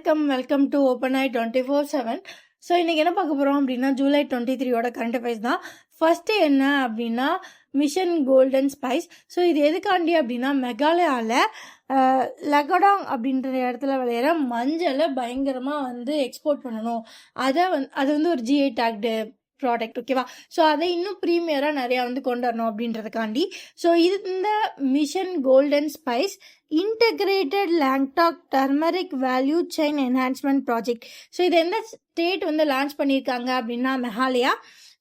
Welcome to open I 24/7. So இன்றைக்கி என்ன பார்க்க போகிறோம் அப்படின்னா ஜூலை 23 கரண்ட் அஃபேர்ஸ் தான். ஃபஸ்ட்டு என்ன அப்படின்னா மிஷன் கோல்டன் ஸ்பைஸ். ஸோ இது எதுக்காண்டி அப்படின்னா மெகாலயாவில் லகடாங் அப்படின்ற இடத்துல விளையிற மஞ்சளை பயங்கரமாக எக்ஸ்போர்ட் பண்ணணும். அது ஒரு ஜிஐ டேக்டு ப்ராடக்ட், ஓகேவா? ஸோ அதை இன்னும் ப்ரீமியராக நிறையா கொண்டு வரணும் அப்படின்றதுக்காண்டி ஸோ இந்த mission golden spice integrated Lakadong turmeric value chain enhancement project. So இது எந்த ஸ்டேட் லான்ச் பண்ணியிருக்காங்க அப்படின்னா மெகாலயா.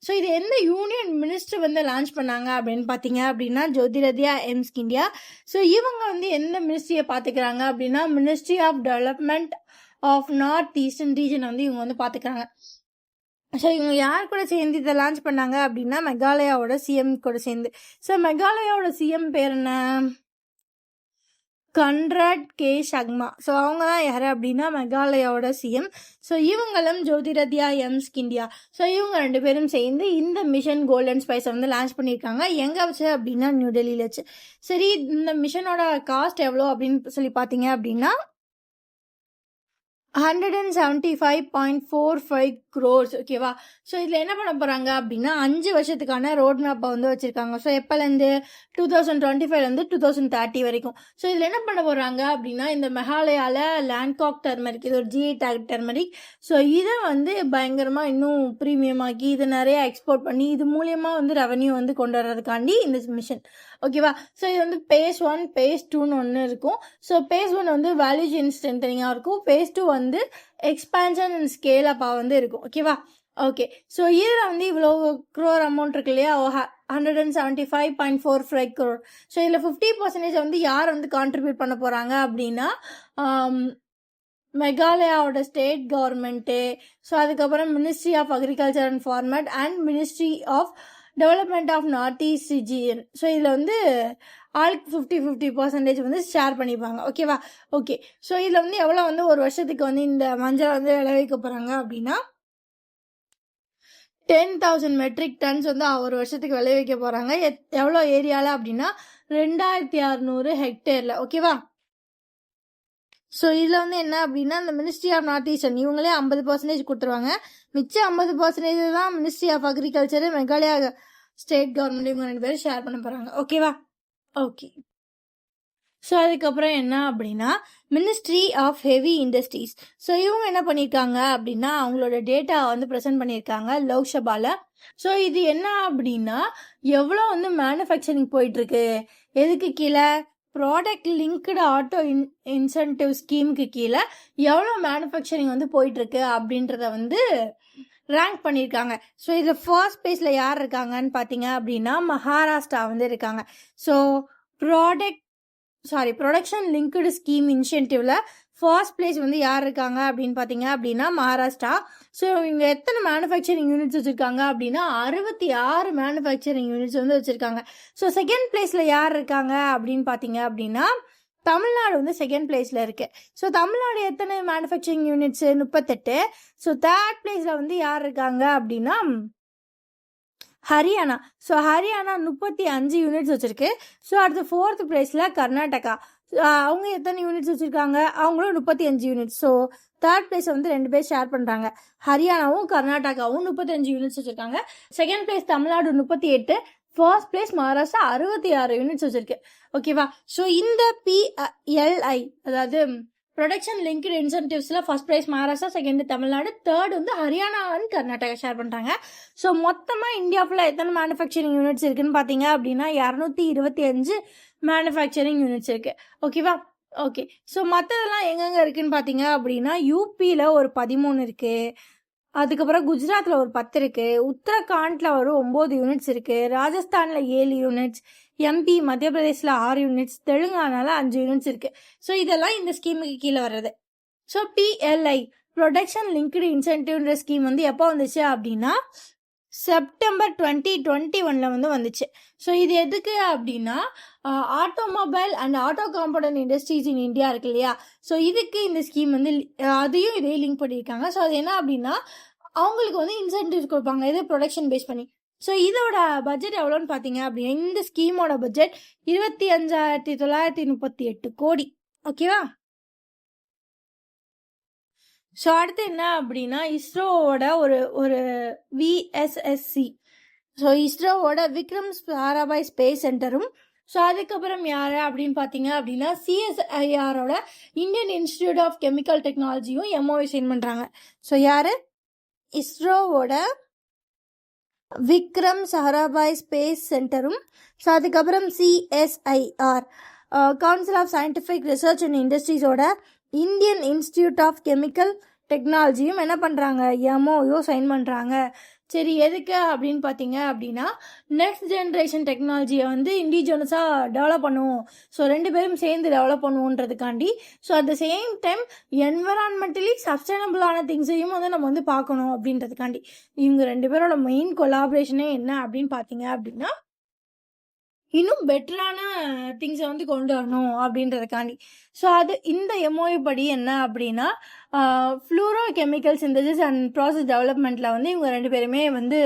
ஸோ இது எந்த யூனியன் மினிஸ்டர் லான்ச் பண்ணாங்க அப்படின்னு பார்த்தீங்க அப்படின்னா ஜோதிராதித்யா சிந்தியா. ஸோ இவங்க எந்த மினிஸ்ட்ரியை பார்த்துக்கிறாங்க அப்படின்னா ministry of development of north eastern region இவங்க பார்த்துக்கிறாங்க. ஸோ இவங்க யார் கூட சேர்ந்து இதை லான்ச் பண்ணாங்க அப்படின்னா மெகாலயாவோட சிஎம் கூட சேர்ந்து. ஸோ மெகாலயாவோட சிஎம் பேர் என்ன? Conrad K Sangma. ஸோ அவங்க தான் யார் அப்படின்னா மெகாலயாவோட சிஎம். ஸோ இவங்களும் ஜோதிராதித்யா சிந்தியா. ஸோ இவங்க 2 பேரும் சேர்ந்து இந்த மிஷன் கோல்டன் ஸ்பைஸை லான்ச் பண்ணியிருக்காங்க. எங்கே வச்சு அப்படின்னா நியூ டெல்லியில் வச்சு. சரி, இந்த மிஷனோட காஸ்ட் எவ்வளோ அப்படின்னு சொல்லி பார்த்தீங்க அப்படின்னா 175.45 crores, ஓகேவா? ஸோ இதில் என்ன பண்ண போகிறாங்க அப்படின்னா 5 வருஷத்துக்கான ரோட் மேப்பை வச்சுருக்காங்க. ஸோ எப்போலேருந்து 2025 2030 வரைக்கும். ஸோ இதில் என்ன பண்ண போகிறாங்க அப்படின்னா இந்த மெகாலயாவில் லாங்காக் டர்மரிக், இது ஒரு ஜிஐ டேக் டர்மரிக். ஸோ இதை பயங்கரமாக இன்னும் ப்ரீமியமாக்கி இதை நிறைய எக்ஸ்போர்ட் பண்ணி இது மூலியமாக ரெவன்யூ கொண்டு வர்றதுக்காண்டி இந்த மிஷன், ஓகேவா? ஸோ இது phase 1 phase 2ன்னு ஒன்று இருக்கும். ஸோ phase 1 வேல்யூ செயின் ஸ்ட்ரென்தனிங்காக இருக்கும். phase 2 எக்ஸ்பான்ஷன் அண்ட் ஸ்கேல் அப்பாக இருக்கும், ஓகேவா? ஓகே. ஸோ இதில் இவ்வளோ க்ரோர் அமௌண்ட் இருக்கு இல்லையா, 175.45 crore. ஸோ இதில் 50% யார் கான்ட்ரிபியூட் பண்ண போகிறாங்க அப்படின்னா மெகாலயாவோட ஸ்டேட் கவர்மெண்ட்டு. ஸோ அதுக்கப்புறம் மினிஸ்ட்ரி ஆஃப் அக்ரிகல்ச்சர் அண்ட் ஃபார்மட் and ministry of development of north east region. So இதில் ஆளுக்கு 50% ஷேர் பண்ணிப்பாங்க, ஓகேவா? ஓகே. ஸோ இதில் எவ்வளோ ஒரு வருஷத்துக்கு இந்த மஞ்சளை விளைவிக்க போகிறாங்க அப்படின்னா 10,000 மெட்ரிக் டன்ஸ் ஒரு வருஷத்துக்கு விளைவிக்க போகிறாங்க. எவ்வளோ ஏரியாவில் அப்படின்னா 2600 ஹெக்டேரில், ஓகேவா? ஸோ இதில் என்ன அப்படின்னா இந்த மினிஸ்ட்ரி ஆஃப் நார்த் ஈஸ்டர்ன் இவங்களே 50% கொடுத்துருவாங்க. மிச்சம் 50% தான் ministry of agriculture Meghalaya state government இவங்க 2 பேரும் ஷேர் பண்ண போகிறாங்க, ஓகேவா? ஓகே. ஸோ அதுக்கப்புறம் என்ன அப்படின்னா ministry of heavy industries. So இவங்க என்ன பண்ணியிருக்காங்க அப்படின்னா அவங்களோட டேட்டா ப்ரெசென்ட் பண்ணியிருக்காங்க லோக்சபாவில். ஸோ இது என்ன அப்படின்னா எவ்வளோ மேனுஃபேக்சரிங் போயிட்டுருக்கு, எதுக்கு கீழே ப்ராடக்ட் லிங்க்டு ஆட்டோ இன்சென்டிவ் ஸ்கீமுக்கு கீழே எவ்வளோ மேனுஃபேக்சரிங் போயிட்டுருக்கு அப்படின்றத ரேங்க் பண்ணியிருக்காங்க. ஸோ இதில் ஃபர்ஸ்ட் பிளேஸில் யார் இருக்காங்கன்னு பார்த்தீங்க அப்படின்னா மகாராஷ்டிரா இருக்காங்க. ஸோ ப்ரொடக்ஷன் லிங்க்டு ஸ்கீம் இனிஷியேட்டிவ்ல ஃபர்ஸ்ட் பிளேஸ் யார் இருக்காங்க அப்படின்னு பார்த்தீங்க அப்படின்னா மகாராஷ்டிரா. ஸோ இவங்க எத்தனை மேனுஃபேக்சரிங் யூனிட்ஸ் வச்சுருக்காங்க அப்படின்னா 66 மேனுஃபேக்சரிங் யூனிட்ஸ் வச்சுருக்காங்க. ஸோ செகண்ட் பிளேஸில் யார் இருக்காங்க அப்படின்னு பார்த்தீங்க அப்படின்னா தமிழ்நாடு செகண்ட் பிளேஸில் இருக்கு. ஸோ தமிழ்நாடு எத்தனை மேனுஃபேக்சரிங் யூனிட்ஸ்? 38. ஸோ தேர்ட் பிளேஸில் யார் இருக்காங்க அப்படின்னா ஹரியானா. ஸோ ஹரியானா 35 யூனிட்ஸ் வச்சுருக்கு. ஸோ அடுத்து 4th பிளேஸில் கர்நாடகா. அவங்க எத்தனை யூனிட்ஸ் வச்சுருக்காங்க? அவங்களும் 35 யூனிட்ஸ். ஸோ தேர்ட் பிளேஸை 2 பேர் ஷேர் பண்ணுறாங்க. ஹரியானாவும் கர்நாடகாவும் 35 யூனிட்ஸ் வச்சுருக்காங்க. Second place Tamil Nadu 38, first place Maharashtra 66 units வச்சிருக்கு, ஓகேவா? ஸோ இந்த PLI அதாவது ப்ரொடக்ஷன் லிங்க்டு இன்சென்டிவ்ஸில் first prize Maharashtra, second Tamil Nadu, third Haryana and Karnataka share பண்ணுறாங்க. ஸோ மொத்தமாக இந்தியா ஃபுல்லாக எத்தனை மேனுஃபேக்சரிங் யூனிட்ஸ் இருக்குன்னு பார்த்தீங்க அப்படின்னா 225 மேனுஃபேக்சரிங் யூனிட்ஸ் இருக்குது, ஓகேவா? ஓகே. ஸோ மற்றதெல்லாம் எங்கெங்கே இருக்குதுன்னு பார்த்தீங்க அப்படின்னா யூபியில் ஒரு 13 இருக்குது, அதுக்கப்புறம் குஜராத்தில் ஒரு 10 இருக்குது, உத்தரகாண்டில் ஒரு 9 யூனிட்ஸ் இருக்குது, ராஜஸ்தானில் 7 யூனிட்ஸ், MP மத்திய பிரதேசில் 6 யூனிட்ஸ், தெலுங்கானாவில் 5 யூனிட்ஸ் இருக்குது. ஸோ இதெல்லாம் இந்த ஸ்கீமுக்கு கீழே வர்றது. ஸோ PLI ப்ரொடக்ஷன் லிங்க்டு இன்சென்டிவ்ன்ற ஸ்கீம் எப்போ வந்துச்சு அப்படின்னா செப்டம்பர் 2021 வந்துச்சு. ஸோ இது எதுக்கு அப்படின்னா automobile and auto component industries in India இருக்கு இல்லையா, ஸோ இதுக்கு இந்த ஸ்கீம் அதையும் இதே லிங்க் பண்ணியிருக்காங்க. ஸோ அது என்ன அப்படின்னா அவங்களுக்கு இன்சென்டிவ்ஸ் கொடுப்பாங்க, இது ப்ரொடக்ஷன் பேஸ் பண்ணி. ஸோ இதோட பட்ஜெட் எவ்வளோன்னு பார்த்தீங்க அப்படின்னா இந்த ஸ்கீமோட பட்ஜெட் 25,938 கோடி, ஓகேவா? ஸோ அடுத்து என்ன அப்படின்னா இஸ்ரோவோட ஒரு ஒரு விஎஸ்எஸ்சி, ஸோ இஸ்ரோவோட விக்ரம் சாராபாய் ஸ்பேஸ் சென்டரும், ஸோ அதுக்கப்புறம் யார் அப்படின்னு பார்த்தீங்க அப்படின்னா சிஎஸ்ஐஆரோட இந்தியன் இன்ஸ்டிடியூட் ஆஃப் கெமிக்கல் டெக்னாலஜியும் எம்ஓஐ சைன் பண்ணுறாங்க. ஸோ யார்? இஸ்ரோவோட விக்ரம் சாராபாய் ஸ்பேஸ் சென்டரும், ஸோ அதுக்கப்புறம் CSIR council of scientific research and இண்டஸ்ட்ரீஸோட இந்தியன் இன்ஸ்டிடியூட் ஆஃப் கெமிக்கல் டெக்னாலஜியும் என்ன பண்ணுறாங்க? எம்ஓயோ சைன் பண்ணுறாங்க. சரி, எதுக்கு அப்படின்னு பார்த்தீங்க அப்படின்னா நெக்ஸ்ட் ஜென்ரேஷன் டெக்னாலஜியை வந்து இண்டிவிஜுவல்ஸாக டெவலப் பண்ணுவோம், ஸோ 2 பேரும் சேர்ந்து டெவலப் பண்ணுவோன்றதுக்காண்டி. So at the same time environmentally சஸ்டைனபிளான திங்ஸையும் வந்து நம்ம வந்து பார்க்கணும் அப்படின்றதுக்காண்டி. இவங்க 2 பேரோட மெயின் கொலாபரேஷனே என்ன அப்படின்னு பார்த்தீங்க அப்படின்னா இன்னும் பெட்டரான திங்ஸை வந்து கொண்டு வரணும் அப்படின்றதுக்காண்டி. ஸோ அது இந்த எம்ஓஐ படி என்ன அப்படின்னா fluoro chemical synthesis and process டெவலப்மெண்ட்டில் வந்து இவங்க 2 பேருமே வந்து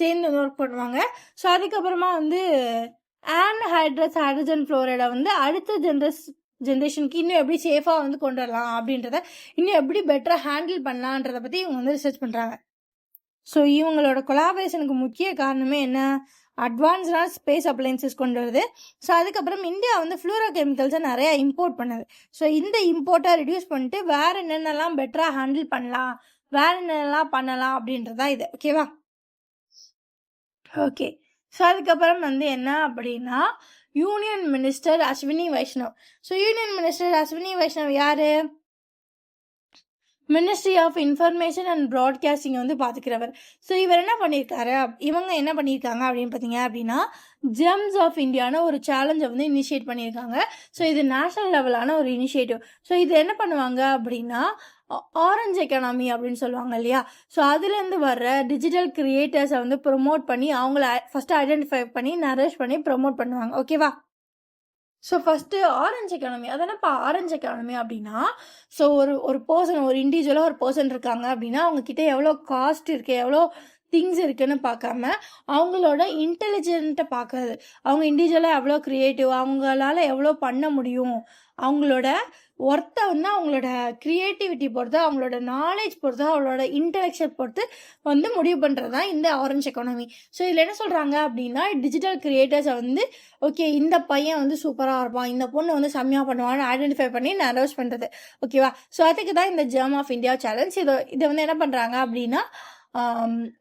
சேர்ந்து ஒர்க் பண்ணுவாங்க. ஸோ அதுக்கப்புறமா வந்து ஆன்ஹைட்ரஸ் ஹைட்ரஜன் ஃப்ளோரைடை வந்து அடுத்த ஜென்ரேஷனுக்கு இன்னும் எப்படி சேஃபாக வந்து கொண்டு வரலாம் அப்படின்றத, இன்னும் எப்படி பெட்டராக ஹேண்டில் பண்ணலான்றதை பற்றி இவங்க வந்து ரிசர்ச் பண்ணுறாங்க. ஸோ இவங்களோட கொலாபரேஷனுக்கு முக்கிய காரணமே என்ன? அட்வான்ஸ்டான ஸ்பேஸ் அப்ளைன்சஸ் கொண்டு வருது. ஸோ அதுக்கப்புறம் இந்தியா வந்து ஃப்ளூரோ கெமிக்கல்ஸை நிறையா இம்போர்ட் பண்ணுது. ஸோ இந்த இம்போர்ட்டை ரிடியூஸ் பண்ணிட்டு வேறு என்னென்னலாம் பெட்டராக ஹேண்டில் பண்ணலாம், வேறு என்னென்னலாம் பண்ணலாம் அப்படின்றதா இது. ஓகேவா? ஓகே. ஸோ அதுக்கப்புறம் வந்து என்ன அப்படின்னா union minister Ashwini Vaishnaw. So union minister Ashwini Vaishnaw யார்? Ministry of information and broadcasting வந்து பார்த்துக்கிறவர். ஸோ இவர் என்ன பண்ணியிருக்காரு, இவங்க என்ன பண்ணியிருக்காங்க அப்படின்னு பார்த்தீங்க அப்படின்னா ஜெம்ஸ் ஆஃப் இந்தியான்னு ஒரு சேலஞ்சை வந்து இனிஷியேட் பண்ணியிருக்காங்க. ஸோ இது நேஷனல் லெவலான ஒரு இனிஷியேட்டிவ். ஸோ இது என்ன பண்ணுவாங்க அப்படின்னா ஆரஞ்ச் எக்கானமி அப்படின்னு சொல்லுவாங்க இல்லையா, ஸோ அதுலேருந்து வர்ற டிஜிட்டல் கிரியேட்டர்ஸை வந்து ப்ரொமோட் பண்ணி அவங்கள ஃபஸ்ட்டு ஐடென்டிஃபை பண்ணி நரிஷ் பண்ணி ப்ரொமோட் பண்ணுவாங்க. ஓகேவா? So first orange economy. அதென்னப்பா ஆரஞ்ச் எக்கானமி அப்படின்னா, ஸோ ஒரு பர்சன், ஒரு இண்டிவிஜுவலாக ஒரு பர்சன் இருக்காங்க அப்படின்னா அவங்கக்கிட்ட எவ்வளோ காஸ்ட் இருக்குது, எவ்வளோ திங்ஸ் இருக்குன்னு பார்க்காம அவங்களோட இன்டெலிஜென்ட்டை பார்க்கறது. அவங்க இண்டிவிஜுவலாக எவ்வளோ க்ரியேட்டிவ், அவங்களால எவ்வளோ பண்ண முடியும், அவங்களோட ஒர்த்தை வந்து அவங்களோட க்ரியேட்டிவிட்டி பொறுத்து, அவங்களோட நாலேஜ் பொறுத்து, அவங்களோட இன்டெலெக்சுவல் பொறுத்து வந்து முடிவு பண்ணுறது தான் இந்த ஆரஞ்ச் எக்கானமி. ஸோ இதில் என்ன சொல்கிறாங்க அப்படின்னா டிஜிட்டல் கிரியேட்டர்ஸை வந்து ஓகே இந்த பையன் வந்து சூப்பராக இருப்பான், இந்த பொண்ணு வந்து செம்மையாக பண்ணுவான்னு ஐடென்டிஃபை பண்ணி நர்வஸ் பண்ணுறது. ஓகேவா? ஸோ அதுக்கு தான் இந்த ஜெம் ஆஃப் இந்தியா சேலஞ்ச். இதை வந்து என்ன பண்ணுறாங்க அப்படின்னா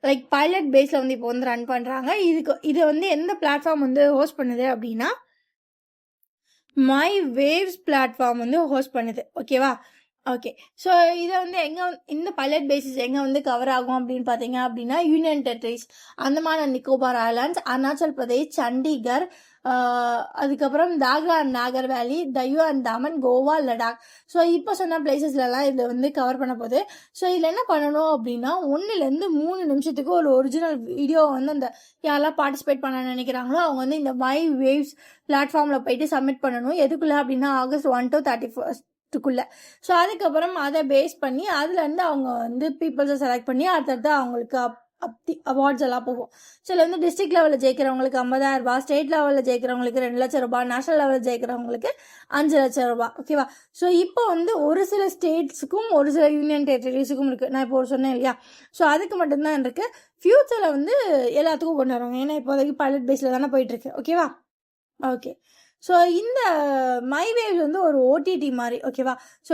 லைக் பைலட் பேஸில் வந்து இப்போ வந்து ரன் பண்ணுறாங்க. இது வந்து எந்த பிளாட்ஃபார்ம் வந்து ஹோஸ்ட் பண்ணுது அப்படின்னா மை வேவ்ஸ் பிளாட்ஃபார்ம் வந்து ஹோஸ்ட் பண்ணுது. ஓகேவா? ஓகே. ஸோ இதை வந்து எங்கே இந்த பைலட் பேசிஸ் எங்கே வந்து கவர் ஆகும் அப்படின்னு பார்த்தீங்க அப்படின்னா union territories, Andaman and Nicobar islands, Arunachal Pradesh, Chandigarh, அதுக்கப்புறம் தாக்ரா அண்ட் நாகர் வேலி, தையூ அண்ட் தாமன், கோவா, லடாக். ஸோ இப்போ சொன்ன பிளேசஸ்லலாம் இதில் வந்து கவர் பண்ண போகுது. ஸோ இதில் என்ன பண்ணணும் அப்படின்னா 1 to 3 நிமிஷத்துக்கு ஒரு ஒரிஜினல் வீடியோ வந்து அந்த யாரெல்லாம் பார்ட்டிசிபேட் பண்ண நினைக்கிறாங்களோ அவங்க வந்து இந்த மை வேவ்ஸ் பிளாட்ஃபார்மில் போயிட்டு சப்மிட் பண்ணணும். எதுக்குள்ள அப்படின்னா August 1 to 31 ஸோ அதுக்கப்புறம் அதை பேஸ் பண்ணி அதுலேருந்து அவங்க வந்து பீப்புள்ஸை செலக்ட் பண்ணி அடுத்தடுத்து அவங்களுக்கு அவார்ட்ஸ் எல்லாம் போகும். ஸோ இதில் வந்து டிஸ்ட்ரிக்ட் லெவலில் ஜெயிக்கிறவங்களுக்கு 50,000 ரூபாய், ஸ்டேட் லெவலில் ஜெயிக்கிறவங்களுக்கு 2 லட்சம் ரூபாய், நேஷனல் லெவலில் ஜெயிக்கிறவங்களுக்கு 5 லட்சம் ரூபாய். ஓகேவா? ஸோ இப்போ வந்து ஒரு சில ஸ்டேட்ஸுக்கும் ஒரு சில யூனியன் டெரிட்டரிஸுக்கும் இருக்குது. நான் இப்போ சொன்னேன் இல்லையா, ஸோ அதுக்கு மட்டும்தான் இருக்குது. ஃப்யூச்சரில் வந்து எல்லாத்துக்கும் கொண்டு வருவாங்க. ஏன்னா இப்போதைக்கு பைலட் பேஸில் தானே போயிட்டுருக்கு. ஓகேவா? ஓகே. ஸோ இந்த மை வேவ் வந்து ஒரு ஓடிடி மாதிரி. ஓகேவா? ஸோ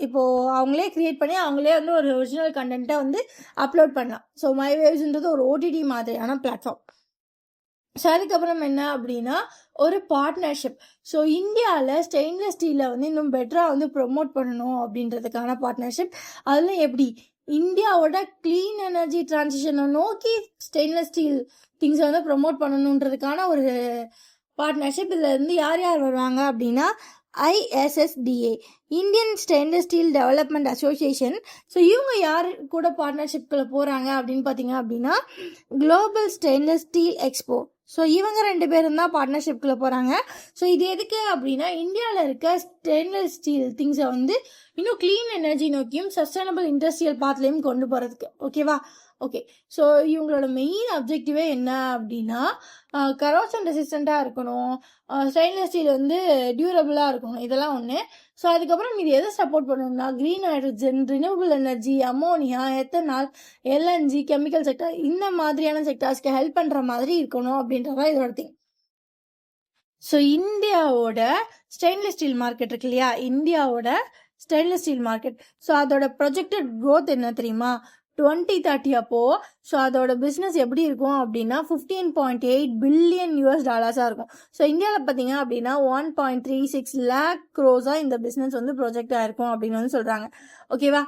இப்போது அவங்களே க்ரியேட் பண்ணி அவங்களே வந்து ஒரு ஒரிஜினல் கண்டென்ட்டை வந்து அப்லோட் பண்ணலாம். ஸோ மை வேவ்ஸ்ன்றது ஒரு ஓடிடி மாதிரியான பிளாட்ஃபார்ம். ஸோ அதுக்கப்புறம் என்ன அப்படின்னா ஒரு பார்ட்னர்ஷிப். ஸோ இந்தியாவில் ஸ்டெயின்லெஸ் ஸ்டீலை வந்து இன்னும் பெட்டராக வந்து ப்ரொமோட் பண்ணணும் அப்படின்றதுக்கான பார்ட்னர்ஷிப். அதில் எப்படி இந்தியாவோட க்ளீன் எனர்ஜி டிரான்சிஷனை நோக்கி ஸ்டெயின்லெஸ் ஸ்டீல் திங்ஸை வந்து ப்ரொமோட் பண்ணணுன்றதுக்கான ஒரு பார்ட்னர்ஷிப். இதில் இருந்து யார் யார் வருவாங்க அப்படின்னா ISSDA, Indian stainless steel development association. So இவங்க யார் கூட பார்ட்னர்ஷிப்குள்ளே போகிறாங்க அப்படின்னு பார்த்தீங்க அப்படின்னா global stainless steel expo. So இவங்க 2 பேரும் தான் பார்ட்னர்ஷிப்குள்ளே போகிறாங்க. ஸோ இது எதுக்கு அப்படின்னா இந்தியாவில் இருக்க ஸ்டெயின்லெஸ் ஸ்டீல் திங்ஸை வந்து இன்னும் க்ளீன் எனர்ஜி நோக்கியும் சஸ்டைனபிள் இண்டஸ்ட்ரியல் பாத்லேயும் கொண்டு போகிறதுக்கு. ஓகேவா? ஓகே. ஸோ இவங்களோட மெயின் அப்ஜெக்டிவே என்ன அப்படின்னா கரோஷன் ரெசிஸ்டண்ட்டாக இருக்கணும், ஸ்டெயின்லெஸ் ஸ்டீல் வந்து டியூரபிளாக இருக்கணும், இதெல்லாம் ஒன்று. ஸோ அதுக்கப்புறம் இது எதை சப்போர்ட் பண்ணணும்னா green hydrogen, renewable energy, ammonia, ethanol, LNG, chemical sector, இந்த மாதிரியான செக்டார்ஸ்க்கு ஹெல்ப் பண்ணுற மாதிரி இருக்கணும் அப்படின்றதான் இதோட திங். ஸோ இந்தியாவோட ஸ்டெயின்லெஸ் ஸ்டீல் மார்க்கெட் இருக்கு இல்லையா, இந்தியாவோட ஸ்டெயின்லெஸ் ஸ்டீல் மார்க்கெட், ஸோ அதோட ப்ரொஜெக்டட் க்ரோத் என்ன தெரியுமா, 2030 அப்போ ஸோ அதோட பிஸ்னஸ் எப்படி இருக்கும் அப்படின்னா $15.8 பில்லியன் இருக்கும். ஸோ இந்தியாவில் பார்த்தீங்க அப்படின்னா 1.36 lakh crores இந்த பிஸ்னஸ் வந்து ப்ரொஜெக்ட் ஆயிருக்கும் அப்படின்னு வந்து சொல்கிறாங்க. ஓகேவா?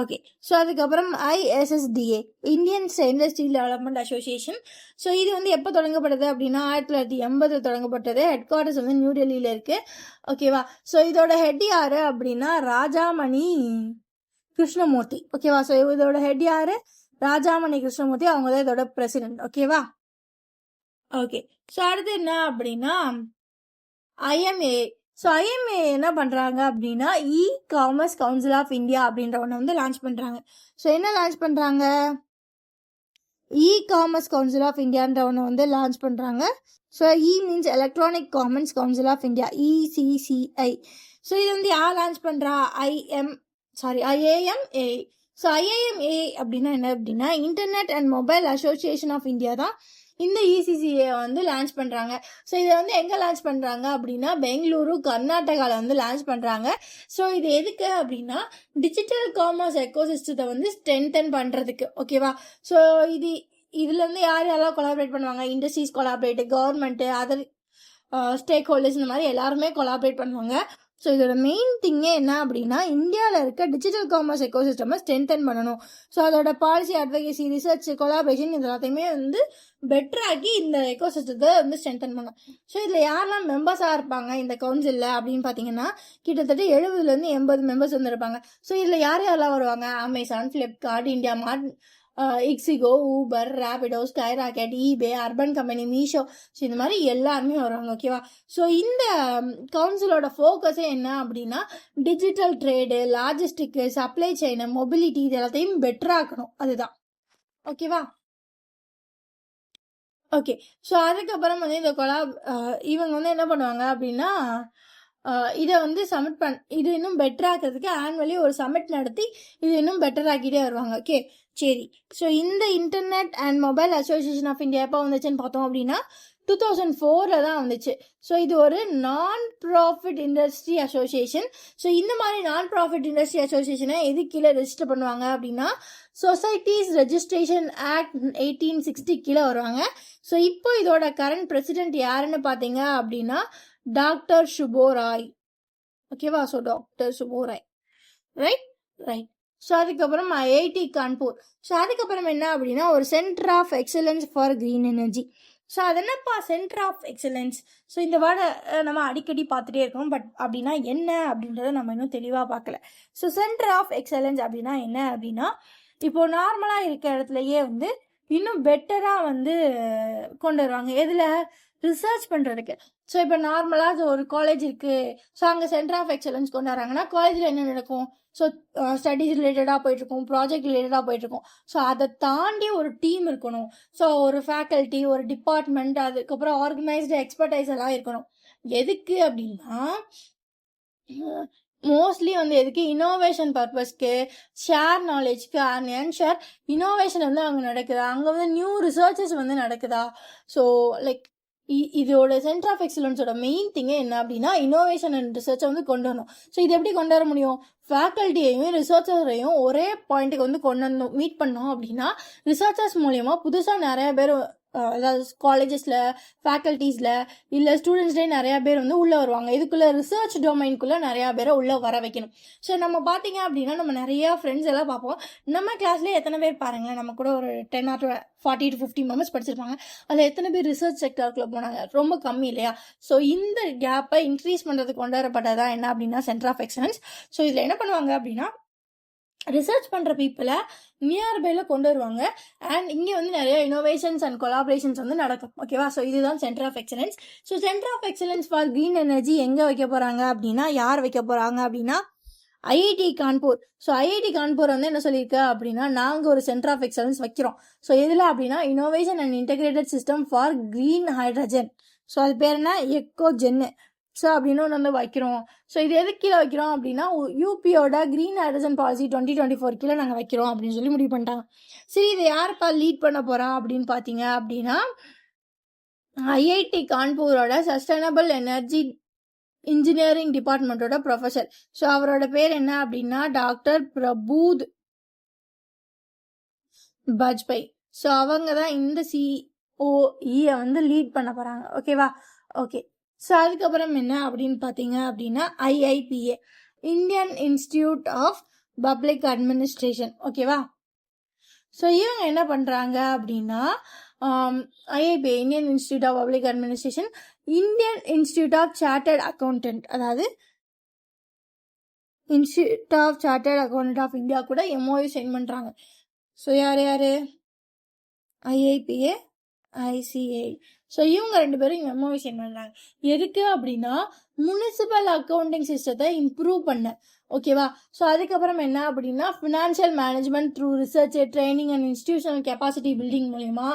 ஓகே. ஸோ அதுக்கப்புறம் ISSDA, Indian stainless steel development association. So இது வந்து எப்போ தொடங்கப்பட்டது அப்படின்னா 1980 தொடங்கப்பட்டது. ஹெட் குவார்ட்டர்ஸ் வந்து நியூ டெல்லியில் இருக்குது. ஓகேவா? ஸோ இதோட ஹெட் யார் அப்படின்னா ராஜாமணி கிருஷ்ணமூர்த்தி. ஓகேவா? ஸோ இதோட ஹெட் யார், ராஜாமணி கிருஷ்ணமூர்த்தி, அவங்க தான் இதோட பிரசிடென்ட். ஓகேவா? ஓகே. ஸோ அடுத்து என்ன அப்படின்னா IMA. ஸோ IMA என்ன பண்ணுறாங்க அப்படின்னா இ-காமர்ஸ் கவுன்சில் ஆஃப் இந்தியா அப்படின்ற ஒன்று வந்து லான்ச் பண்ணுறாங்க. ஸோ என்ன லான்ச் பண்ணுறாங்க, இ-காமர்ஸ் கவுன்சில் ஆஃப் இந்தியான்ற ஒன்று வந்து லான்ச் பண்ணுறாங்க. So e means electronic commerce council of India, ECCI. So இது வந்து யார் லான்ச் பண்ணுறா, IAMA. ஸோ IAMA அப்படின்னா என்ன அப்படின்னா internet and mobile association of India தான் இந்த ECCA வந்து லான்ச் பண்ணுறாங்க. ஸோ இதை வந்து எங்கே லான்ச் பண்ணுறாங்க அப்படின்னா பெங்களூரு, கர்நாடகாவில் வந்து லான்ச் பண்ணுறாங்க. ஸோ இது எதுக்கு அப்படின்னா டிஜிட்டல் காமர்ஸ் எக்கோசிஸ்டத்தை வந்து ஸ்ட்ரென்தன் பண்ணுறதுக்கு. ஓகேவா? ஸோ இதுலேருந்து யாரெல்லாம் கொலாபரேட் பண்ணுவாங்க, industries collaborate, government, other stack holders, இந்த மாதிரி எல்லாருமே கொலாபரேட் பண்ணுவாங்க. ஸோ இதோட மெயின் திங்கே என்ன அப்படின்னா இந்தியாவில் இருக்க டிஜிட்டல் காமர்ஸ் எக்கோசிஸ்டமை ஸ்ட்ரென்தன் பண்ணணும். ஸோ அதோட பாலிசி, அட்வொகேசி, ரிசர்ச், கொலாபரேஷன் இது எல்லாத்தையுமே வந்து பெட்டராக்கி இந்த எக்கோசிஸ்டத்தை வந்து ஸ்ட்ரென்தன் பண்ணணும். ஸோ இதில் யாரெல்லாம் மெம்பர்ஸாக இருப்பாங்க இந்த கவுன்சிலில் அப்படின்னு பார்த்தீங்கன்னா கிட்டத்தட்ட 70 to 80 மெம்பர்ஸ் வந்து இருப்பாங்க. ஸோ இதில் யாரெல்லாம் வருவாங்க, Amazon, Flipkart, India Mart, Ixigo, Uber, Rapido, Skyrocket, eBay, Urban Company, Meesho, so இந்த மாதிரி எல்லாருமே வருவாங்க. ஓகேவா? ஸோ இந்த கவுன்சிலோட ஃபோக்கஸே என்ன அப்படின்னா digital trade, logistic, supply chain, mobility, இது எல்லாத்தையும் பெட்டராக்கணும். அதுதான். ஓகேவா? ஓகே. ஸோ அதுக்கப்புறம் வந்து இந்த இவங்க வந்து என்ன பண்ணுவாங்க அப்படின்னா இதை வந்து இது இன்னும் பெட்டர் ஆக்கிறதுக்கு ஆனுவலி ஒரு சமிட் நடத்தி இது இன்னும் பெட்டர் ஆக்கிட்டே வருவாங்க. ஓகே, சரி. ஸோ இந்த internet and mobile association of India எப்போ வந்துச்சுன்னு பார்த்தோம் அப்படின்னா 2004 தான் வந்துச்சு. ஸோ இது ஒரு நான் ப்ராஃபிட் இண்டஸ்ட்ரி அசோசியேஷன். ஸோ இந்த மாதிரி நான் ப்ராஃபிட் இண்டஸ்ட்ரி அசோசியேஷனை எது கீழே ரெஜிஸ்டர் பண்ணுவாங்க அப்படின்னா சொசைட்டிஸ் ரெஜிஸ்ட்ரேஷன் ஆக்ட் 1860 கீழே வருவாங்க. ஸோ இப்போ இதோட கரண்ட் பிரசிடென்ட் யாருன்னு பார்த்தீங்க அப்படின்னா டாக்டர் சுப்போராய். ஓகேவா? ஸோ டாக்டர் சுப்போராய், ரைட். ஸோ அதுக்கப்புறம் IIT கான்பூர். ஸோ அதுக்கப்புறம் என்ன அப்படின்னா ஒரு centre of excellence for green energy. So அது என்னப்பா சென்டர் ஆஃப் எக்ஸலன்ஸ்? ஸோ இந்த வேர்டை நம்ம அடிக்கடி பார்த்துட்டே இருக்கோம், பட் அப்படின்னா என்ன அப்படின்றத நம்ம இன்னும் தெளிவாக பார்க்கல. ஸோ சென்டர் ஆஃப் எக்ஸலன்ஸ் அப்படின்னா என்ன அப்படின்னா இப்போ நார்மலாக இருக்க இடத்துலையே வந்து இன்னும் பெட்டராக வந்து கொண்டு வருவாங்க. எதில்? ரிசர்ச் பண்ணுறதுக்கு. ஸோ இப்போ நார்மலாக ஒரு காலேஜ் இருக்குது, ஸோ அங்கே சென்டர் ஆஃப் எக்ஸலன்ஸ் கொண்டு வராங்கன்னா காலேஜில் என்ன நடக்கும்? ஸோ ஸ்டடீஸ் ரிலேட்டடாக போயிட்டுருக்கும், ப்ராஜெக்ட் ரிலேட்டடாக போயிட்டுருக்கும். ஸோ அதை தாண்டி ஒரு டீம் இருக்கணும். ஸோ ஒரு ஃபேக்கல்ட்டி, ஒரு டிபார்ட்மெண்ட், அதுக்கப்புறம் ஆர்கனைஸ்டு எக்ஸ்பர்டைஸ் எல்லாம் இருக்கணும். எதுக்கு அப்படின்னா மோஸ்ட்லி வந்து எதுக்கு? இனோவேஷன் பர்பஸ்க்கு, ஷேர் நாலேஜ்க்கு, அண்ட் ஷேர் இனோவேஷன் வந்து அங்கே நடக்குதா, அங்கே வந்து நியூ ரிசர்ச்சஸ் வந்து நடக்குதா. ஸோ லைக் இதோட சென்டர் ஆஃப் எக்ஸலன்ஸோட மெயின் திங்கே என்ன அப்படின்னா இனோவேஷன் அண்ட் ரிசர்ச்சை வந்து கொண்டு வரணும். ஸோ இது எப்படி கொண்டு வர முடியும்? ஃபேக்கல்ட்டியையும் ரிசர்ச்சரையும் ஒரே பாயிண்ட்டுக்கு வந்து கொண்டு வந்து மீட் பண்ணோம் அப்படின்னா ரிசர்ச்சர்ஸ் மூலயமா புதுசாக நிறைய பேர், அதாவது காலேஜஸில், ஃபேக்கல்ட்டிஸில், இல்லை ஸ்டூடெண்ட்ஸ்லேயே நிறையா பேர் வந்து உள்ளே வருவாங்க. இதுக்குள்ளே ரிசர்ச் டொமைனுக்குள்ளே நிறையா பேரை உள்ளே வர வைக்கணும். ஸோ நம்ம பார்த்தீங்க அப்படின்னா நம்ம நிறையா ஃப்ரெண்ட்ஸ் எல்லாம் பார்ப்போம். நம்ம கிளாஸ்லேயே எத்தனை பேர் பாருங்களேன், நம்ம கூட ஒரு 10 or 40 to 50 மெம்பர்ஸ் படிச்சிருப்பாங்க. அதில் எத்தனை பேர் ரிசர்ச் செக்டருக்குள்ளே போனாங்க? ரொம்ப கம்மி இல்லையா? ஸோ இந்த கேப்பை இன்க்ரீஸ் பண்ணுறதுக்கு கொண்டு வரப்பட்டதான் என்ன அப்படின்னா சென்டர் ஆஃப் எக்ஸலன்ஸ். ஸோ இதில் என்ன பண்ணுவாங்க அப்படின்னா ரிசர்ச் பண்ணுற பீப்புளை நியர்பைல கொண்டு வருவாங்க. அண்ட் இங்கே வந்து நிறைய இனோவேஷன்ஸ் அண்ட் கொலாபரேஷன்ஸ் வந்து நடக்கும். ஓகேவா? ஸோ இதுதான் centre of excellence. So centre of excellence for green energy எங்கே வைக்க போகிறாங்க அப்படின்னா யார் வைக்க போகிறாங்க அப்படின்னா IIT Kanpur. So IIT Kanpur வந்து என்ன சொல்லியிருக்கு அப்படின்னா நாங்கள் ஒரு சென்டர் ஆஃப் எக்ஸலன்ஸ் வைக்கிறோம். ஸோ எதில் அப்படின்னா innovation and integrated system for green hydrogen. So அது பேர் என்ன? Echo gen. ஸோ அப்படின்னு ஒன்று வந்து வைக்கிறோம். ஸோ இது எதுக்கு கீழே வைக்கிறோம் அப்படின்னா யூபியோட க்ரீன் ஹைட்ரஜன் பாலிசி 2024 கீழே நாங்கள் வைக்கிறோம் அப்படின்னு சொல்லி முடிவு பண்ணிட்டாங்க. சரி, இதை யாருப்பா லீட் பண்ண போகிறா அப்படின்னு பார்த்தீங்க அப்படின்னா ஐஐடி கான்பூரோட சஸ்டைனபிள் எனர்ஜி இன்ஜினியரிங் டிபார்ட்மெண்ட்டோட ப்ரொஃபஸர். ஸோ அவரோட பேர் என்ன அப்படின்னா டாக்டர் பிரபூத் பஜ்பாய். ஸோ அவங்க தான் இந்த சிஓஇயை வந்து லீட் பண்ண போகிறாங்க. ஓகேவா? ஓகே. ஸோ அதுக்கப்புறம் என்ன அப்படின்னு பார்த்தீங்க அப்படின்னா IIPA, Indian institute of public administration. ஓகேவா? ஸோ இவங்க என்ன பண்ணுறாங்க அப்படின்னா IIPA, Indian institute of public administration, Indian institute of chartered accountant, அதாவது institute of chartered accountant of India கூட எம்ஓயு சைன் பண்ணுறாங்க. ஸோ யார் ஐஐபிஏ, ஐசிஏ. ஸோ இவங்க 2 பேரும் எம்ஓயு சைன் பண்ணுறாங்க. எதுக்கு அப்படின்னா முனிசிபல் அக்கௌண்டிங் சிஸ்டத்தை இம்ப்ரூவ் பண்ண. ஓகேவா? ஸோ அதுக்கப்புறம் என்ன அப்படின்னா financial management through research, training and institutional capacity building மூலயமா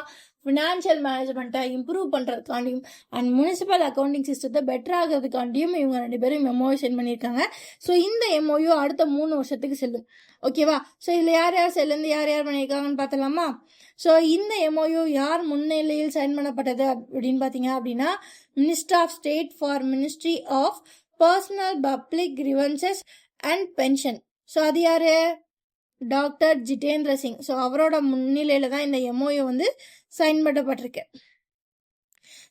ஃபினான்ஷியல் மேனேஜ்மெண்ட்டை இம்ப்ரூவ் பண்ணுறதுக்காண்டியும் அண்ட் முனிசிபல் அக்கௌண்டிங் சிஸ்டத்தை பெட்டர் ஆகிறதுக்காண்டியும் இவங்க 2 பேரும் எம்ஓயு சென்ட் பண்ணியிருக்காங்க. ஸோ இந்த எம்ஓயு அடுத்த 3 வருஷத்துக்கு செல்லும். ஓகேவா? ஸோ இதில் யார் செல்லுந்து யார் பண்ணியிருக்காங்கன்னு பார்த்தலாமா? ஸோ இந்த எம்ஓயு யார் முன்னிலையில் சைன் பண்ணப்பட்டது அப்படின்னு பார்த்தீங்க அப்படின்னா minister of state for ministry of personnel public grievances and pension. So அது யாரு? டாக்டர் ஜிதேந்திர சிங். ஸோ அவரோட முன்னிலையில தான் இந்த எம்ஓயு வந்து சைன் பண்ணப்பட்டிருக்கு.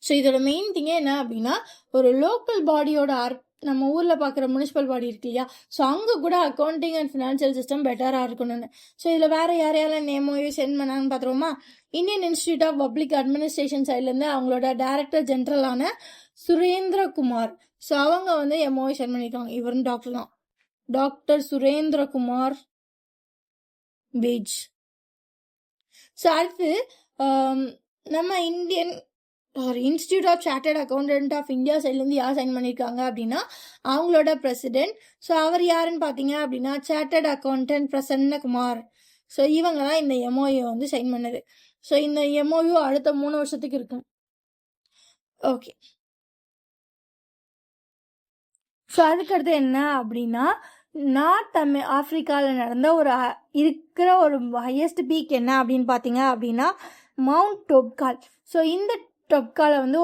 ஸோ இதோட மெயின் திங்கே என்ன அப்படின்னா ஒரு லோக்கல் பாடியோட நம்ம ஊரில் பார்க்குற முனிசிபல் பாடி இருக்கு இல்லையா, ஸோ அங்கே கூட அக்கௌண்டிங் அண்ட் ஃபினான்ஷியல் சிஸ்டம் பெட்டராக இருக்கணும்னு. ஸோ இதில் வேறு யாரையாலும் எம்ஓயு சென்ட் பண்ணாங்கன்னு பார்த்துருவோமா? Indian institute of public administration சைட்லேருந்து அவங்களோட டைரக்டர் ஜென்ரலான சுரேந்திரகுமார். ஸோ அவங்க வந்து எம்ஓயு சென்ட் பண்ணியிருக்காங்க. இவரும் டாக்டர் தான், டாக்டர் சுரேந்திரகுமார் பேஜ். ஸோ அடுத்து நம்ம institute of chartered accountant of India சைட்லேருந்து யார் சைன் பண்ணியிருக்காங்க அப்படின்னா அவங்களோட பிரசிடென்ட். ஸோ அவர் யாருன்னு பார்த்தீங்க அப்படின்னா சார்ட்டர்ட் அக்கௌண்டன்ட் பிரசன்னகுமார். ஸோ இவங்க தான் இந்த எம்ஓயு வந்து சைன் பண்ணது. ஸோ இந்த எம்ஓயு அடுத்த 3 வருஷத்துக்கு இருக்கும். ஓகே. ஸோ அதுக்கடுத்து என்ன அப்படின்னா நார்த் ஆஃப்ரிக்காவில் நடந்த இருக்கிற ஒரு ஹையஸ்ட் பீக் என்ன அப்படின்னு பார்த்தீங்க அப்படின்னா மவுண்ட் டொப்கால். ஸோ இந்த டொப்கால வந்து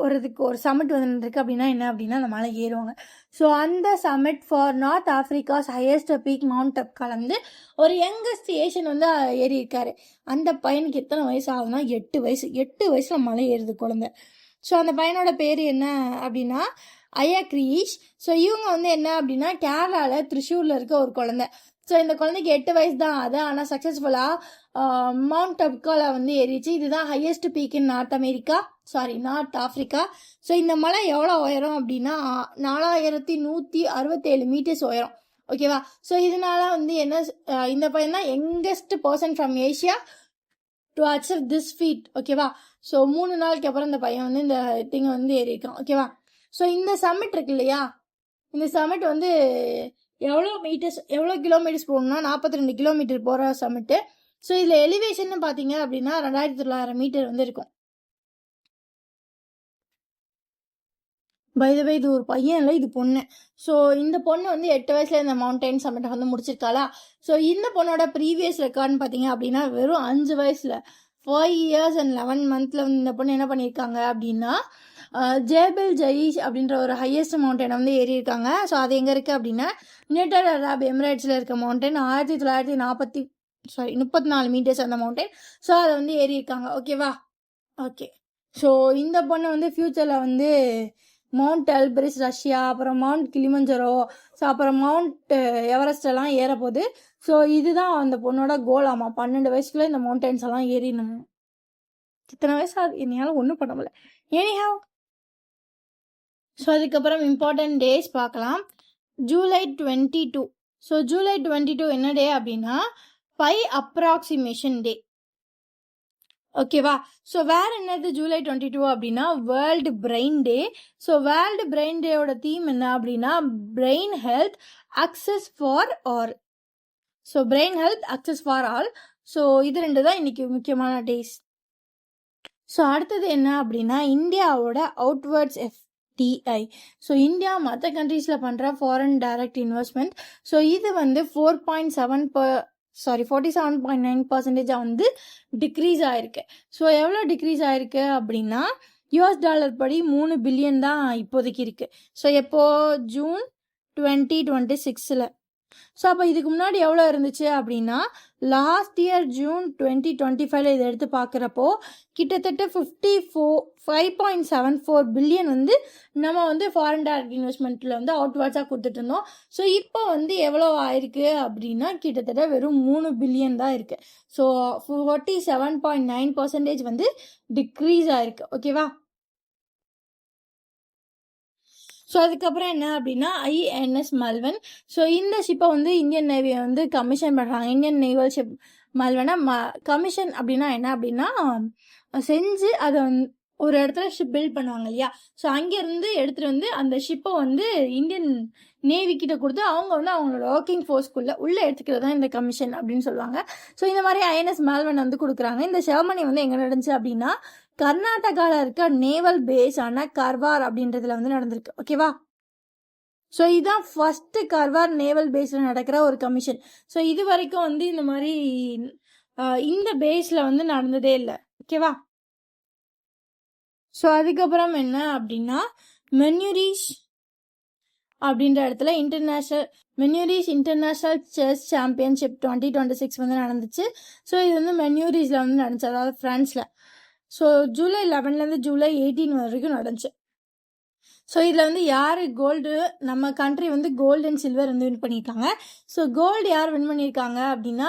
ஒரு சமிட் வந்துருக்கு. அப்படின்னா என்ன அப்படின்னா அந்த மலை ஏறுவாங்க. ஸோ அந்த summit for north Africa's highest peak mount Toubkal வந்து ஒரு யங்கஸ்ட் ஏஷியன் வந்து ஏறி இருக்காரு. அந்த பையனுக்கு எத்தனை வயசு ஆகுதுன்னா 8 வயசு. 8 வயசுல மலை ஏறுது குழந்தை. ஸோ அந்த பையனோட பேர் என்ன அப்படின்னா ஐயா கிரீஷ். ஸோ இவங்க வந்து என்ன அப்படின்னா கேரளாவில் திருச்சூரில் இருக்க ஒரு குழந்தை. ஸோ இந்த குழந்தைக்கு 8 வயசு தான் அது. ஆனால் சக்ஸஸ்ஃபுல்லாக மவுண்ட் டொப்கால வந்து ஏறிச்சு. இதுதான் highest peak in north Africa. So இந்த மலை எவ்வளோ உயரம் அப்படின்னா 4167 மீட்டர்ஸ் உயரம். ஓகேவா? ஸோ இதனால வந்து என்ன இந்த பையன் தான் youngest person from Asia to achieve this feat. ஓகேவா? ஸோ 3 நாளுக்கு அப்புறம் இந்த பையன் வந்து இந்த திங்கை வந்து ஏறியிருக்கான். ஓகேவா? ஸோ இந்த சமிட் இருக்கு இல்லையா, இந்த சமிட் வந்து எவ்வளோ கிலோமீட்டர்ஸ் போகணும்னா 42 கிலோமீட்டர் போகிற சமிட்டு. ஸோ இதில் எலிவேஷன் பார்த்தீங்க அப்படின்னா 2900 மீட்டர் வந்து இருக்கும். பை இது ஒரு பையன் இல்லை, இது பொண்ணு. ஸோ இந்த பொண்ணு வந்து 8 வயசுல இந்த மவுண்டைன் சமிட்டை வந்து முடிச்சிருக்காளா. ஸோ இந்த பொண்ணோட ப்ரீவியஸ் ரெக்கார்ட்னு பார்த்தீங்க அப்படின்னா வெறும் 5 வயசுல 5 years and 11 months வந்து இந்த பொண்ணு என்ன பண்ணியிருக்காங்க அப்படின்னா ஜேபல் ஜயீஷ் அப்படின்ற ஒரு ஹையஸ்ட் மவுண்டைனை வந்து ஏறி இருக்காங்க. ஸோ அது எங்கே இருக்குது அப்படின்னா யுனைடெட் அரப் எமிரேட்ஸில் இருக்க மவுண்டைன் 34 மீட்டர்ஸ் அந்த மவுண்டைன். ஸோ அதை வந்து ஏறி இருக்காங்க. ஓகேவா? ஓகே. ஸோ இந்த பொண்ணு வந்து ஃப்யூச்சரில் வந்து மவுண்ட் எல்பிரஸ் ரஷ்யா, அப்புறம் மவுண்ட் கிளிமஞ்சரோ, ஸோ அப்புறம் மவுண்ட் எவரெஸ்ட் எல்லாம் ஏறப்போகுது. ஸோ இதுதான் அந்த பொண்ணோட கோல். ஆமாம், 12 வயசுக்குள்ள இந்த மவுண்டைன்ஸ் எல்லாம் ஏறிடணும். இத்தனை வயசு என்னையால் ஒன்றும் பண்ண முடியல. எனிஹவ், ஸோ அதுக்கப்புறம் இம்பார்ட்டன்ட் டேஸ் பார்க்கலாம். ஜூலை 22. ஸோ ஜூலை 22 என்ன டே அப்படின்னா பை அப்ராக்சிமேஷன் டே. ஓகேவா? ஸோ வேற என்னது ஜூலை 22 அப்படின்னா வேர்ல்டு பிரெயின் டே. ஸோ வேர்ல்டு பிரெயின் டேயோட தீம் என்ன அப்படின்னா brain health access for all. So brain health access for all. So இது 2 தான் இன்னைக்கு முக்கியமான டேஸ். ஸோ அடுத்தது என்ன அப்படின்னா இந்தியாவோட அவுட்வேர்ட்ஸ் FDI. ஸோ இந்தியா மற்ற கண்ட்ரீஸில் பண்ணுற ஃபாரின் டைரக்ட் இன்வெஸ்ட்மெண்ட். ஸோ இது வந்து 47.9% வந்து டிக்ரீஸ் ஆயிருக்கு. ஸோ எவ்வளோ டிக்ரீஸ் ஆயிருக்கு அப்படின்னா US$ படி 3 பில்லியன் தான் இப்போதைக்கு இருக்கு. ஸோ எப்போ ஜூன் 2026. ஸோ அப்போ இதுக்கு முன்னாடி எவ்வளோ இருந்துச்சு அப்படின்னா லாஸ்ட் இயர் ஜூன் 2025 இதை எடுத்து பார்க்குறப்போ கிட்டத்தட்ட 5.74 பில்லியன் வந்து நம்ம வந்து ஃபாரின் டைரக்ட் இன்வெஸ்ட்மெண்ட்டில் வந்து அவுட்வார்ட்ஸாக கொடுத்துட்டு இருந்தோம். ஸோ இப்போ வந்து எவ்வளோ ஆயிருக்கு அப்படின்னா கிட்டத்தட்ட வெறும் 3 பில்லியன் தான் இருக்குது. ஸோ 47.9% வந்து டிக்ரீஸ் ஆயிருக்கு. ஓகேவா? ஸோ அதுக்கப்புறம் என்ன அப்படின்னா INS மல்வன். ஸோ இந்த ஷிப்பை வந்து இந்தியன் நேவியை வந்து கமிஷன் பண்ணுறாங்க. இந்தியன் நேவல் ஷிப் மல்வனை கமிஷன் அப்படின்னா என்ன அப்படின்னா செஞ்சு அதை வந்து ஒரு இடத்துல ஷிப் பில்ட் பண்ணுவாங்க இல்லையா. ஸோ அங்கேருந்து எடுத்துகிட்டு வந்து அந்த ஷிப்பை வந்து இந்தியன் நேவி கிட்ட கொடுத்து அவங்க வந்து அவங்களோட ஒர்க்கிங் ஃபோர்ஸ்க்குள்ளே உள்ளே எடுத்துக்கிறது தான் இந்த கமிஷன் அப்படின்னு சொல்லுவாங்க. ஸோ இந்த மாதிரி INS மல்வன் வந்து கொடுக்குறாங்க. இந்த செரமனி வந்து எங்கே நடந்துச்சு அப்படின்னா கர்நாடகாவில் இருக்க நேவல் பேஸ் ஆன கர்வார் அப்படின்றதுல வந்து நடந்திருக்கு. ஓகேவா? ஸோ இதுதான் ஃபர்ஸ்ட் கர்வார் நேவல் பேஸில் நடக்கிற ஒரு கமிஷன். ஸோ இது வரைக்கும் வந்து இந்த மாதிரி இந்த பேஸில் வந்து நடந்ததே இல்லை. ஓகேவா? ஸோ அதுக்கப்புறம் என்ன அப்படின்னா மென்யூரிஸ் அப்படின்ற இடத்துல மென்யூரிஸ் இன்டர்நேஷ்னல் செஸ் சாம்பியன்ஷிப் 2026 வந்து நடந்துச்சு. ஸோ இது வந்து மென்யூரிஸில் வந்து நடந்துச்சு, அதாவது ஃப்ரான்ஸில். ஸோ ஜூலை 11 ஜூலை 18 வரைக்கும் நடந்துச்சு. ஸோ இதில் வந்து யார் கோல்டு, நம்ம கண்ட்ரி வந்து கோல்டு அண்ட் சில்வர் வந்து வின் பண்ணியிருக்காங்க. ஸோ கோல்டு யார் வின் பண்ணியிருக்காங்க அப்படின்னா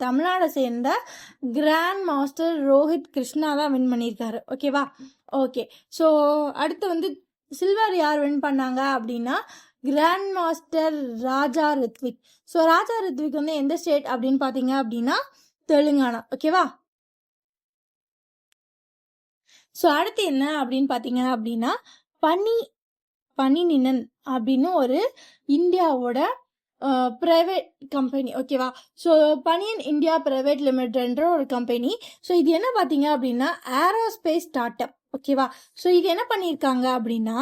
தமிழ்நாடை சேர்ந்த கிராண்ட் மாஸ்டர் ரோஹித் கிருஷ்ணா தான் வின் பண்ணியிருக்காரு. ஓகேவா? ஓகே. ஸோ அடுத்து வந்து சில்வர் யார் வின் பண்ணாங்க அப்படின்னா கிராண்ட் மாஸ்டர் ராஜா ரித்விக். ஸோ ராஜா ரித்விக் வந்து எந்த ஸ்டேட் அப்படின்னு பார்த்தீங்க அப்படின்னா தெலுங்கானா. ஓகேவா? ஸோ அடுத்து என்ன அப்படின்னு பார்த்தீங்க அப்படின்னா பனிநினன் அப்படின்னு ஒரு இந்தியாவோட ப்ரைவேட் கம்பெனி. ஓகேவா? ஸோ பனியன் இந்தியா பிரைவேட் லிமிடெட்ன்ற ஒரு கம்பெனி. ஸோ இது என்ன பார்த்தீங்க அப்படின்னா ஏரோஸ்பேஸ் ஸ்டார்ட் அப். ஓகேவா? ஸோ இது என்ன பண்ணியிருக்காங்க அப்படின்னா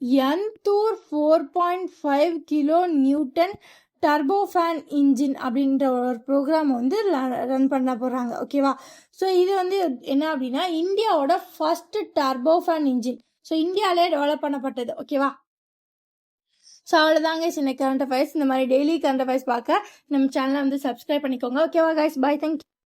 யந்தூர் 4.5 கிலோ நியூட்டன் டர்போஃபேன் இன்ஜின் அப்படின்ற ஒரு ப்ரோக்ராம் வந்து ரன் பண்ண போகிறாங்க. ஓகேவா? ஸோ இது வந்து என்ன அப்படின்னா இந்தியாவோட ஃபர்ஸ்ட் டர்போஃபேன் இன்ஜின். ஸோ இந்தியாவிலே டெவலப் பண்ணப்பட்டது. ஓகேவா? ஸோ அவ்வளோதாங்க சின்ன கரண்ட் அஃபேர்ஸ். இந்த மாதிரி டெய்லி கரண்ட் அஃபேர்ஸ் பார்க்க நம்ம சேனலை வந்து சப்ஸ்கிரைப் பண்ணிக்கோங்க. ஓகேவா கைஸ்? பை. தேங்க்யூ.